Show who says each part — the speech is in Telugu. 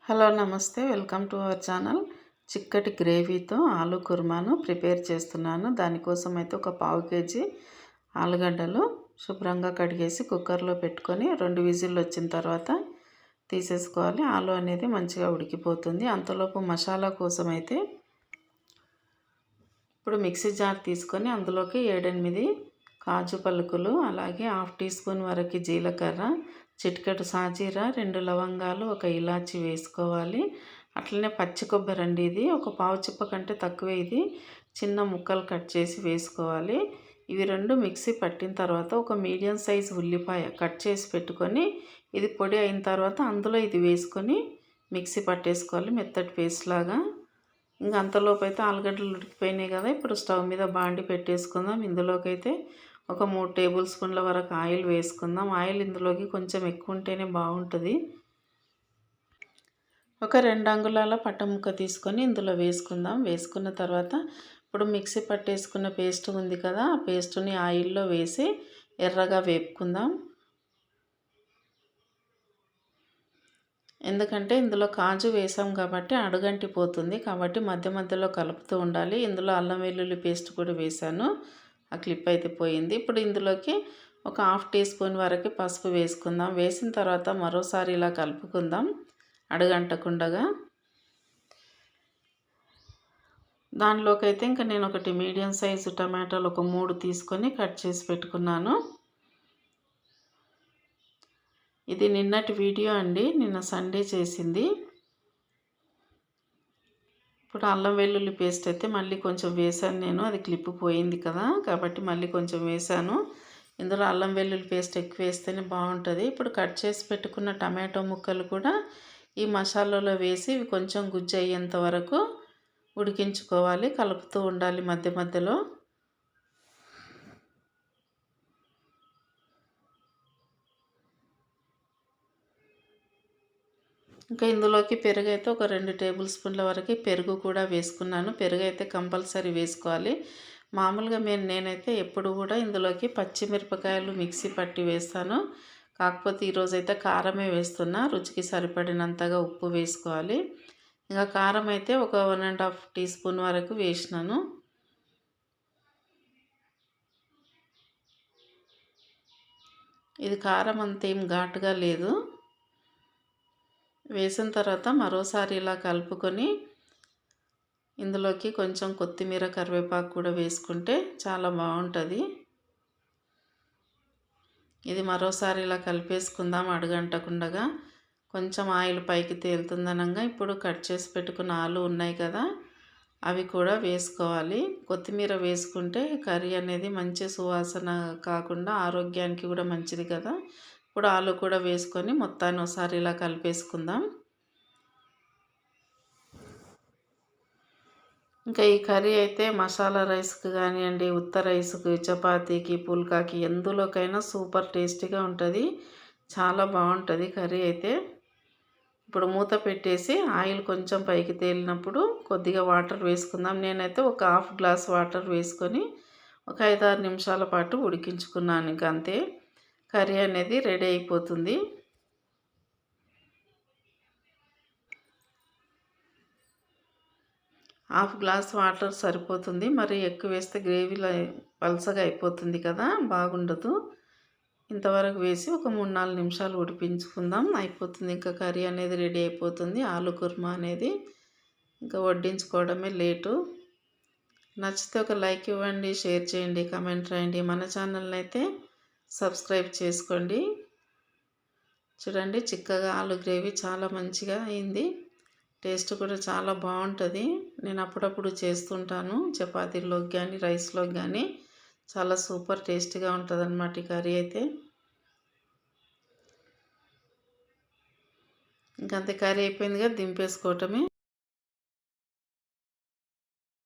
Speaker 1: హలో నమస్తే, వెల్కమ్ టు అవర్ ఛానల్. చిక్కటి గ్రేవీతో ఆలు కుర్మాను ప్రిపేర్ చేస్తున్నాను. దానికోసం అయితే ఒక పావు కేజీ ఆలుగడ్డలు శుభ్రంగా కడిగేసి కుక్కర్లో పెట్టుకొని 2 విజిల్లు వచ్చిన తర్వాత తీసేసుకోవాలి. ఆలు అనేది మంచిగా ఉడికిపోతుంది. అంతలోపు మసాలా కోసం అయితే ఇప్పుడు మిక్సీ జార్ తీసుకొని అందులోకి 7-8 కాజు పలుకులు, అలాగే 1/2 టీ స్పూన్ వరకు జీలకర్ర, చిటికెడు సాజీర, 2 లవంగాలు, 1 ఇలాచి వేసుకోవాలి. అట్లనే పచ్చి కొబ్బరి అండి, ఇది ఒక పావు చిప్ప కంటే తక్కువే. ఇది చిన్న ముక్కలు కట్ చేసి వేసుకోవాలి. ఇవి 2 మిక్సీ పట్టిన తర్వాత ఒక మీడియం సైజ్ ఉల్లిపాయ కట్ చేసి పెట్టుకొని ఇది పొడి అయిన తర్వాత అందులో ఇది వేసుకొని మిక్సీ పట్టేసుకోవాలి మెత్తటి పేస్ట్ లాగా. ఇంకా అంతలోపు అయితే ఆలుగడ్డలు ఉడికిపోయినాయి కదా. ఇప్పుడు స్టవ్ మీద బాండి పెట్టేసుకుందాం. ఇందులోకి అయితే ఒక 3 టేబుల్ స్పూన్ల వరకు ఆయిల్ వేసుకుందాం. ఆయిల్ ఇందులోకి కొంచెం ఎక్కువ ఉంటేనే బాగుంటుంది. ఒక 2 అంగుళాల పట్టముక్క తీసుకొని ఇందులో వేసుకుందాం. వేసుకున్న తర్వాత ఇప్పుడు మిక్సీ పట్టేసుకున్న పేస్ట్ ఉంది కదా, ఆ పేస్ట్ని ఆయిల్లో వేసి ఎర్రగా వేపుకుందాం. ఎందుకంటే ఇందులో కాజు వేసాం కాబట్టి అడుగంటిపోతుంది, కాబట్టి మధ్య మధ్యలో కలుపుతూ ఉండాలి. ఇందులో అల్లం వెల్లుల్లి పేస్ట్ కూడా వేసాను, ఆ క్లిప్ అయితే పోయింది. ఇప్పుడు ఇందులోకి ఒక 1/2 టీ స్పూన్ వరకు పసుపు వేసుకుందాం. వేసిన తర్వాత మరోసారి ఇలా కలుపుకుందాం అడుగంటకుండగా. దానిలోకి అయితే ఇంకా నేను ఒకటి మీడియం సైజు టమాటాలు ఒక 3 తీసుకొని కట్ చేసి పెట్టుకున్నాను. ఇది నిన్నటి వీడియో అండి, నిన్న సండే చేసింది. ఇప్పుడు అల్లం వెల్లుల్లి పేస్ట్ అయితే మళ్ళీ కొంచెం వేసాను నేను, అది క్లిప్ పోయింది కదా, కాబట్టి మళ్ళీ కొంచెం వేసాను. ఇందులో అల్లం వెల్లుల్లి పేస్ట్ ఎక్కువ వేస్తేనే బాగుంటుంది. ఇప్పుడు కట్ చేసి పెట్టుకున్న టమాటో ముక్కలు కూడా ఈ మసాలాలో వేసి ఇవి కొంచెం గుజ్జు అయ్యేంత వరకు ఉడికించుకోవాలి. కలుపుతూ ఉండాలి మధ్య మధ్యలో. ఇంకా ఇందులోకి పెరుగు అయితే ఒక 2 టేబుల్ స్పూన్ల వరకు పెరుగు కూడా వేసుకున్నాను. పెరుగు అయితే కంపల్సరీ వేసుకోవాలి. మామూలుగా నేనైతే ఎప్పుడు కూడా ఇందులోకి పచ్చిమిరపకాయలు మిక్సీ పట్టి వేస్తాను. కాకపోతే ఈరోజైతే కారమే వేస్తున్నా. రుచికి సరిపడినంతగా ఉప్పు వేసుకోవాలి. ఇంకా కారం అయితే ఒక 1.5 టీ స్పూన్ వరకు వేసినాను. ఇది కారం అంతేం ఘాటుగా లేదు. వేసిన తర్వాత మరోసారి ఇలా కలుపుకొని ఇందులోకి కొంచెం కొత్తిమీర, కరివేపాకు కూడా వేసుకుంటే చాలా బాగుంటుంది. ఇది మరోసారి ఇలా కలిపేసుకుందాం అడుగంటకుండగా. కొంచెం ఆయిల్ పైకి తేలుతుందనంగా ఇప్పుడు కట్ చేసి పెట్టుకున్న ఆలు ఉన్నాయి కదా, అవి కూడా వేసుకోవాలి. కొత్తిమీర వేసుకుంటే కర్రీ అనేది మంచి సువాసన కాకుండా ఆరోగ్యానికి కూడా మంచిది కదా. ఇప్పుడు ఆలు కూడా వేసుకొని మొత్తాన్ని ఒకసారి ఇలా కలిపేసుకుందాం. ఇంకా ఈ కర్రీ అయితే మసాలా రైస్కి కానివ్వండి, ఉత్త రైస్కి, చపాతీకి, పుల్కాకి ఎందులోకైనా సూపర్ టేస్టీగా ఉంటుంది. చాలా బాగుంటుంది కర్రీ అయితే. ఇప్పుడు మూత పెట్టేసి ఆయిల్ కొంచెం పైకి తేలినప్పుడు కొద్దిగా వాటర్ వేసుకుందాం. నేనైతే ఒక 1/2 గ్లాస్ వాటర్ వేసుకొని ఒక 5-6 నిమిషాల పాటు ఉడికించుకున్నాను. ఇంకా అంతే, కర్రీ అనేది రెడీ అయిపోతుంది. 1/2 గ్లాస్ వాటర్ సరిపోతుంది. మరి ఎక్కువ వేస్తే గ్రేవీలో పలసగా అయిపోతుంది కదా, బాగుండదు. ఇంతవరకు వేసి ఒక 3-4 నిమిషాలు ఉడిపించుకుందాం, అయిపోతుంది. ఇంకా కర్రీ అనేది రెడీ అయిపోతుంది. ఆలు కుర్మా అనేది ఇంకా వడ్డించుకోవడమే లేటు. నచ్చితే ఒక లైక్ ఇవ్వండి, షేర్ చేయండి, కామెంట్ రాయండి. మన ఛానల్ని అయితే సబ్స్క్రైబ్ చేసుకోండి. చూడండి, చిక్కగా ఆలు గ్రేవీ చాలా మంచిగా అయింది. టేస్ట్ కూడా చాలా బాగుంటుంది. నేను అప్పుడప్పుడు చేస్తుంటాను చపాతీల్లోకి కానీ రైస్లోకి కానీ. చాలా సూపర్ టేస్టీగా ఉంటుంది అన్నమాట ఈ కర్రీ అయితే. ఇంకంతే, కర్రీ అయిపోయిందిగా, దింపేసుకోవటమే.